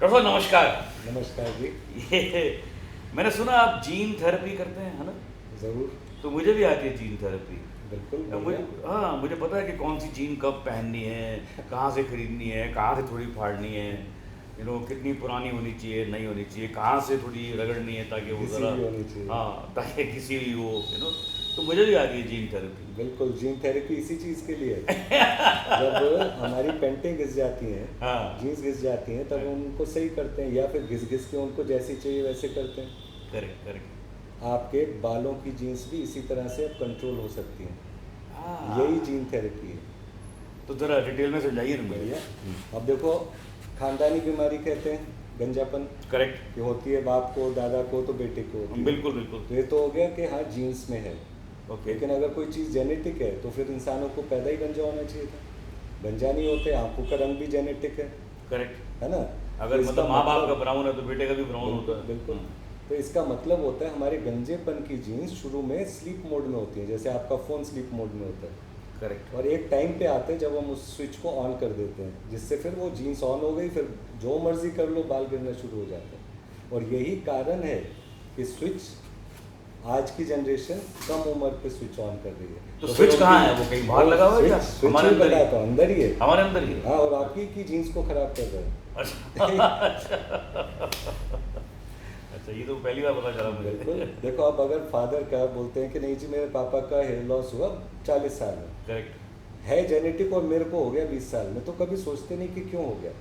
Doctor साहब नमस्कार। नमस्कार जी। ये मैंने सुना आप जीन थेरेपी करते हैं, है ना? ज़रूर। तो मुझे भी आती है जीन थेरेपी। बिल्कुल मुझे बढ़िया। हाँ, मुझे पता है कि कौन सी जीन कब पहननी है, कहाँ से खरीदनी है, कहाँ से थोड़ी फाड़नी है, कितनी पुरानी होनी चाहिए, नहीं होनी चाहिए, कहाँ से थोड़ी रगड़नी है ताकि वो घिसी ज़रा, हुई होनी चाहिए। हाँ, ताकि किसी भी हो। तो मुझे भी आती है जीन थेरेपी। बिल्कुल, जीन थेरेपी इसी चीज़ के लिए है। जब हमारी पेंटें घिस जाती हैं, हाँ, जीन्स घिस जाती हैं, तब उनको सही करते हैं या फिर घिस घिस के उनको जैसी चाहिए वैसे करते हैं। Correct correct. आपके बालों की जीन्स भी इसी तरह से अब कंट्रोल हो सकती हैं। यही हाँ, जीन थेरेपी है। तो ज़रा डिटेल में समझाइए ना मुझे। बढ़िया। अब देखो, खानदानी बीमारी कहते हैं गंजापन, करेक्ट। कि होती है बाप को, दादा को, तो बेटे को होती है। बिल्कुल बिल्कुल। तो ये तो हो गया कि हाँ, जीन्स में है। ओके। लेकिन अगर कोई चीज़ जेनेटिक है तो फिर इंसानों को पैदा ही गंजा होना चाहिए था। गंजा नहीं होते, आंखों का रंग भी जेनेटिक है करेक्ट। है ना? अगर तो इसका मतलब माँ बाप का मतलब ब्राउन है तो बेटे का भी ब्राउन बिल्कुल होता है। बिल्कुल। तो इसका मतलब होता है हमारे गंजेपन की जीन्स शुरू में स्लीप मोड में होती है, जैसे आपका फ़ोन स्लीप मोड में होता है। करेक्ट। और एक टाइम पे आते हैं जब हम उस स्विच को ऑन कर देते हैं, जिससे फिर वो जीन्स ऑन हो गई, फिर जो मर्जी कर लो, बाल गिरना शुरू हो जाते हैं। और यही कारण है कि स्विच आज की जनरेशन कम उम्र पे स्विच ऑन कर रही है। तो फिर स्विच कहाँ उनकी- है? वो कहीं बाहर लगा हुआ है क्या? स्विच हमारे ही अंदर ही? बताता हूँ, अंदर ही है। हमारे अंदर ही है? हाँ, और आपकी की जीन्स को खराब कर रहा है। अच्छा, ये तो पहली बार पता चला बिल्कुल। मुझे। देखो, अब अगर फादर का बोलते हैं कि नहीं जी, मेरे पापा का हेयर लॉस हुआ 40 साल में, करेक्ट। है जेनेटिक, और मेरे को हो गया 20 साल में, तो कभी सोचते नहीं कि क्यों हो गया।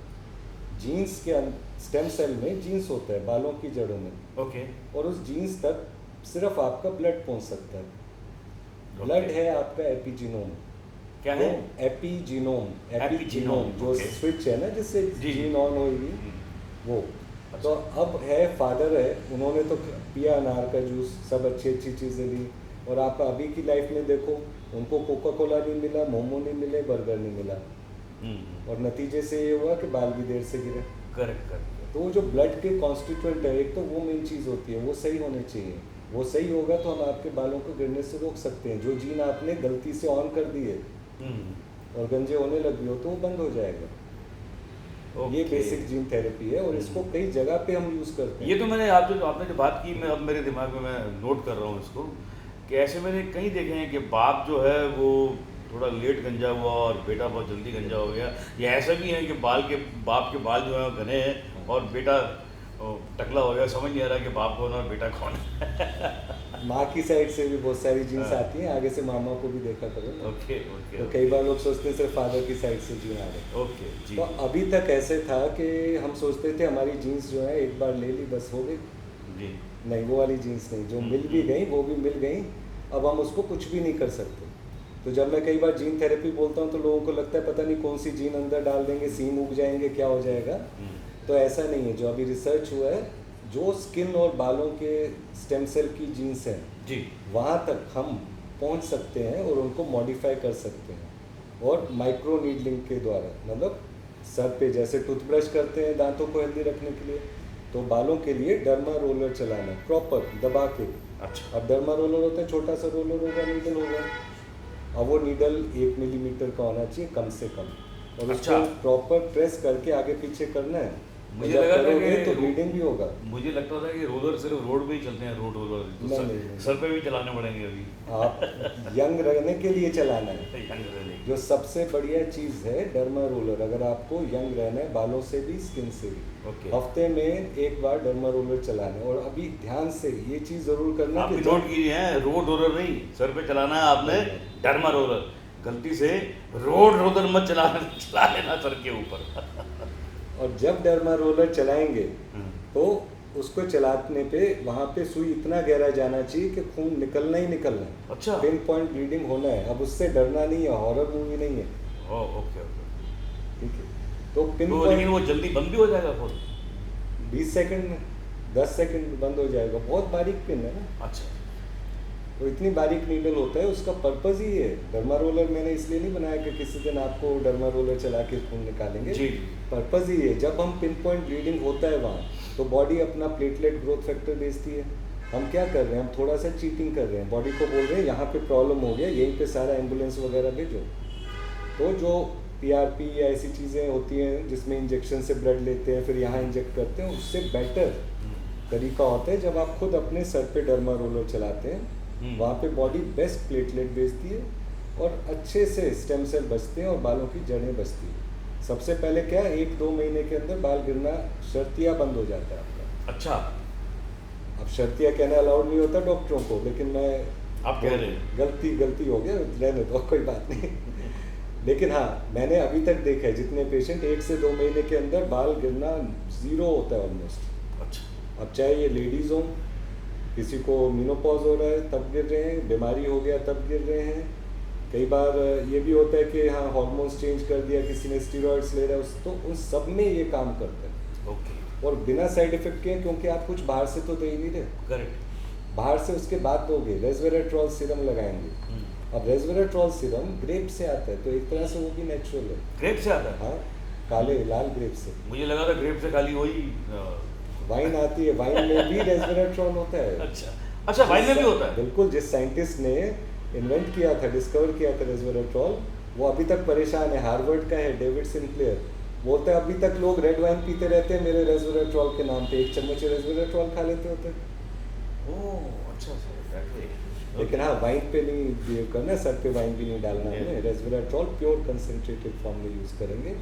जीन्स के स्टेम सेल में जीन्स होता है, बालों की जड़ों में, ओके। और उस जीन्स तक सिर्फ आपका ब्लड पहुंच सकता है। ब्लड है आपका एपिजीनोम। क्या है? एपिजीनोम। एपिजीनोम, एपिजीनोम जो ओके। स्विच है ना, जिससे जी। जीन ऑन होगी, वो। अच्छा। तो अब है, फादर है, उन्होंने तो पिया अनार का जूस, सब अच्छी अच्छी चीज़ें ली, और आप अभी की लाइफ में देखो, उनको कोका कोला नहीं मिला, मोमो नहीं मिले, बर्गर नहीं मिला, और नतीजे से ये हुआ कि बाल भी देर से गिरे। Correct correct. तो वो जो ब्लड के कॉन्स्टिट्यूएंट है, एक तो वो मेन चीज़ होती है, वो सही होने चाहिए। वो सही होगा तो हम आपके बालों को गिरने से रोक सकते हैं। जो जीन आपने गलती से ऑन कर दी है और गंजे होने लगी हो, तो वो बंद हो जाएगा। ये बेसिक जीन थेरेपी है, और इसको कई जगह पे हम यूज़ करते हैं। ये तो मैंने आपने जो बात की, मैं अब मेरे दिमाग में मैं नोट कर रहा हूँ इसको, कि ऐसे मैंने कहीं देखे हैं कि बाप जो है वो थोड़ा लेट गंजा हुआ और बेटा बहुत जल्दी गंजा हो गया, या ऐसा भी है कि बाप के बाल जो है घने हैं और बेटा टकला हो गया। समझ नहीं आ रहा कि बाप कौन और बेटा कौन है। माँ की साइड से भी बहुत सारी जीन्स हाँ। आती हैं, आगे से मामा को भी देखा करो ना। Okay okay. तो कई बार लोग सोचते हैं सिर्फ फादर की साइड से जीन आ रहे हैं। ओके जी। तो अभी तक ऐसे था कि हम सोचते थे हमारी जीन्स जो है एक बार ले ली बस हो गई। जी। नहीं, वो वाली जीन्स नहीं, जो मिल भी गई वो भी मिल गई, अब हम उसको कुछ भी नहीं कर सकते। तो जब मैं कई बार जीन थेरेपी बोलता हूँ तो लोगों को लगता है पता नहीं कौन सी जीन अंदर डाल देंगे, सीम उग जाएंगे, क्या हो जाएगा। तो ऐसा नहीं है। जो अभी रिसर्च हुआ है, जो स्किन और बालों के स्टेम सेल की जीन्स हैं जी। वहाँ तक हम पहुँच सकते हैं और उनको मॉडिफाई कर सकते हैं, और माइक्रो नीडलिंग के द्वारा, मतलब सर पे जैसे टूथब्रश करते हैं दांतों को हेल्दी रखने के लिए, तो बालों के लिए डर्मा रोलर चलाना प्रॉपर दबा के। अच्छा। अब डर्मा रोलर होता है, छोटा सा रोलर होगा, नीडल होगा। अब वो नीडल 1 मिलीमीटर का होना चाहिए कम से कम, और अच्छा। उसको प्रॉपर प्रेस करके आगे पीछे करना है। मुझे जब लगा था करोगे कि तो ब्लीडिंग भी होगा। मुझे लगता था कि रोलर सिर्फ रोड पे ही चलते हैं, रोड रोलर तो नहीं, नहीं। सर पे भी चलाने पड़ेंगे अभी। आप यंग रहने के लिए चलाना है। यंग रहने की। जो सबसे बढ़िया चीज़ है डर्मा रोलर, अगर आपको यंग रहना है बालों से भी स्किन से भी, ओके। हफ्ते में एक बार डर्मा रोलर चलाना है। और अभी ध्यान से ये चीज़ ज़रूर करना आप कि भी नोट कीजिए हैं, रोड रोलर नहीं, सर पे चलाना है आपने डर्मा रोलर। गलती से रोड रोलर मत चला लेना सर के ऊपर। और जब डर्मा रोलर चलाएंगे तो उसको चलाने पे वहाँ पे सुई इतना गहरा जाना चाहिए कि खून निकलना ही निकलना है। अच्छा। पिन पॉइंट ब्लीडिंग होना है। अब उससे डरना नहीं है, हॉरर मूवी नहीं है, ओके ओके। ठीक है? तो पिन तो पॉइंट लेकिन वो जल्दी बंद भी हो जाएगा फोन? 20 सेकंड में, 10 सेकंड में बंद हो जाएगा। बहुत बारीक पिन है ना, अच्छा। तो इतनी बारीक नीडल होता है। उसका पर्पस ही है। डर्मा रोलर मैंने इसलिए नहीं बनाया कि किसी दिन आपको डर्मा रोलर चला के खून निकालेंगे। जी। पर्पस ही है, जब हम पिन पॉइंट ब्लीडिंग होता है वहाँ, तो बॉडी अपना प्लेटलेट ग्रोथ फैक्टर भेजती है। हम क्या कर रहे हैं, हम थोड़ा सा चीटिंग कर रहे हैं, बॉडी को बोल रहे हैं यहाँ पे प्रॉब्लम हो गया, यहीं पे सारा एम्बुलेंस वगैरह भेजो। तो जो PRP या ऐसी चीज़ें होती हैं जिसमें इंजेक्शन से ब्लड लेते हैं फिर यहाँ इंजेक्ट करते हैं, उससे बेटर तरीका होता है जब आप खुद अपने सर पे डर्मा रोलर चलाते हैं, वहाँ पे बॉडी बेस्ट प्लेटलेट भेजती है और अच्छे से स्टेम सेल बचते हैं और बालों की जड़ें बचती हैं। सबसे पहले क्या 1-2 महीने के अंदर बाल गिरना शर्तिया बंद हो जाता है आपका। अच्छा, अब शर्तिया कहना अलाउड नहीं होता डॉक्टरों को, लेकिन मैं आप कह रहे हैं गलती हो गया, रहने दो कोई बात नहीं। लेकिन हाँ, मैंने अभी तक देखा है जितने पेशेंट 1 से 2 महीने के अंदर बाल गिरना ज़ीरो होता है ऑलमोस्ट। अच्छा, अब चाहे ये लेडीज़ हों, किसी को मेनोपॉज हो रहा है तब गिर रहे हैं, बीमारी हो गया तब गिर रहे हैं, कई बार ये भी होता है कि हाँ हार्मोन्स चेंज कर दिया, किसी ने स्टीरॉइड्स ले रहा है तो उन सब में ये काम करता है। ओके, और बिना साइड इफेक्ट के, क्योंकि आप कुछ बाहर से तो दे ही नहीं रहे, करेक्ट। बाहर से उसके बाद दोगे रेस्वेराट्रॉल सीरम लगाएंगे। अब रेस्वेराट्रॉल सीरम ग्रेप से आता है, तो एक तरह से वो भी नेचुरल है। ग्रेप से आता है? हाँ, काले लाल ग्रेप से। मुझे लगा था ग्रेप से खाली वही वाइन आती है, वाइन में भी रेस्वेराट्रॉल होता है। अच्छा, वाइन में भी होता है? बिल्कुल, जिस साइंटिस्ट ने इन्वेंट किया था, डिस्कवर किया था रेस्वेराट्रॉल, वो अभी तक परेशान है, हार्वर्ड का है, डेविड सिंक्लेयर। बोलता है अभी तक लोग रेड वाइन पीते रहते हैं मेरे रेस्वेराट्रॉल के नाम पे, 1 चम्मच रेस्वेराट्रॉल खा लेते होते हैं। ओह अच्छा सर, दैट वे। लेकिन हाँ, वाइन पे नहीं बिहेव करना, सर पे वाइन भी नहीं डालना है। रेस्वेराट्रॉल प्योर कंसनट्रेटेड फॉर्म में यूज़ करेंगे,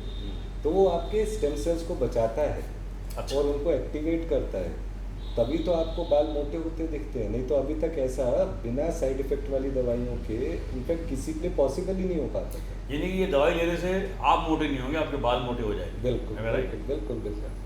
तो वो आपके स्टेम सेल्स को बचाता है और उनको एक्टिवेट करता है, तभी तो आपको बाल मोटे होते दिखते हैं। नहीं तो अभी तक ऐसा बिना साइड इफेक्ट वाली दवाइयों के इनफैक्ट किसी के लिए पॉसिबल ही नहीं हो पाता था। यानी कि ये दवाई लेने से आप मोटे नहीं होंगे, आपके बाल मोटे हो जाएंगे। बिल्कुल Am I right? बिल्कुल बिल्कुल।